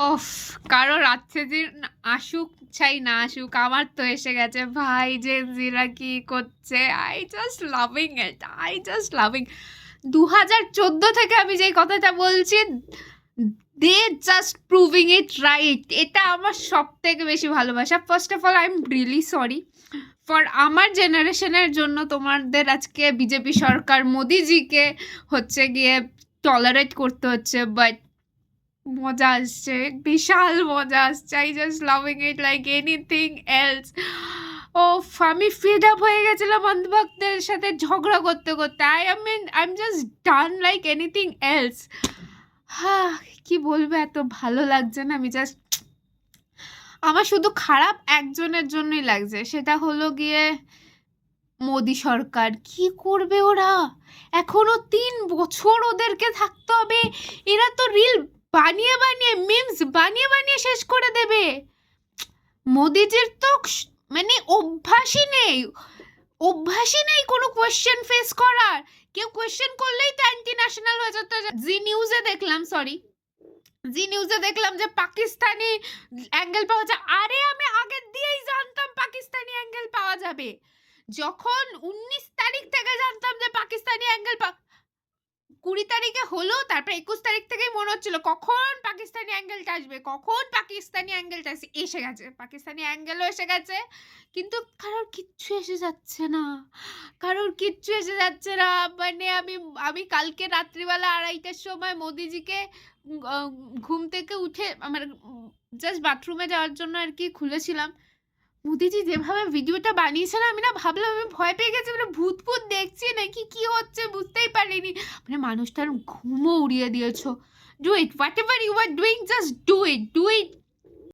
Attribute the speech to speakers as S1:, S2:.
S1: ওফ! কারোর আছে যে আসুক চাই না আসুক, আমার তো এসে গেছে। ভাই জেন জিরা কি করছে? I just loving it. I just loving. 2014 থেকে আমি যেই কথাটা বলছি, they just proving it right. এটা আমার সবথেকে বেশি ভালোবাসা। First of all I am really sorry for আমার জেনারেশনের জন্য তোমাদের আজকে বিজেপি সরকার মোদিজিকে হচ্ছে গিয়ে টলারেট করতে হচ্ছে, বাট মজা আসছে, বিশাল মজা আসছে। I just loving it like anything else. ও আমি ফিড আপ হয়ে গেছিলাম অন্ধভক্তের সাথে ঝগড়া করতে করতে। I am just done like anything else. হ্যাঁ, কি বলবো, এত ভালো লাগছে না। আমি জাস্ট, আমার শুধু খারাপ একজনের জন্যই লাগছে, সেটা হলো গিয়ে মোদি সরকার। কি করবে ওরা? এখনো 3 বছর ওদেরকে থাকতে হবে। এরা তো রিল বানিয়ে বানিয়ে, মিমস বানিয়ে বানিয়ে শেষ করে দেবে। মোদিজির তো মানে অভ্যাসই নেই কোনো কোয়েশ্চেন ফেস করার। কেউ কোয়েশ্চেন করলেই তো অ্যান্টি ন্যাশনাল হয়ে যেত। জি নিউজে দেখলাম যে পাকিস্তানি অ্যাঙ্গেল পাওয়া যায়। আরে আমি আগের দিয়েই জানতাম পাকিস্তানি অ্যাঙ্গেল পাওয়া যাবে। যখন 19 তারিখ থেকে জানতাম যে পাকিস্তানি অ্যাঙ্গেল 20 তারিখে হলো, তারপর 21 তারিখ থেকেই মনে হচ্ছিল কখন পাকিস্তানি অ্যাঙ্গেলটা আসবে, এসে গেছে। পাকিস্তানি অ্যাঙ্গেলও এসে গেছে, কিন্তু কারোর কিচ্ছু এসে যাচ্ছে না। মানে আমি কালকে রাত্রিবেলা 2:30টার সময় মোদিজিকে ঘুম থেকে উঠে আমার জাস্ট বাথরুমে যাওয়ার জন্য আর কি খুলেছিলাম। মোদিজি যেভাবে ভিডিওটা বানিয়েছে না, আমি না ভাবলাম, আমি ভয় পেয়ে গেছি, মানে ভূত দেখছি নাকি, কি হচ্ছে বুঝতেই পারিনি। মানে মানুষটার ঘুমও উড়িয়ে দিয়েছো। Do it, whatever you are doing, just do it.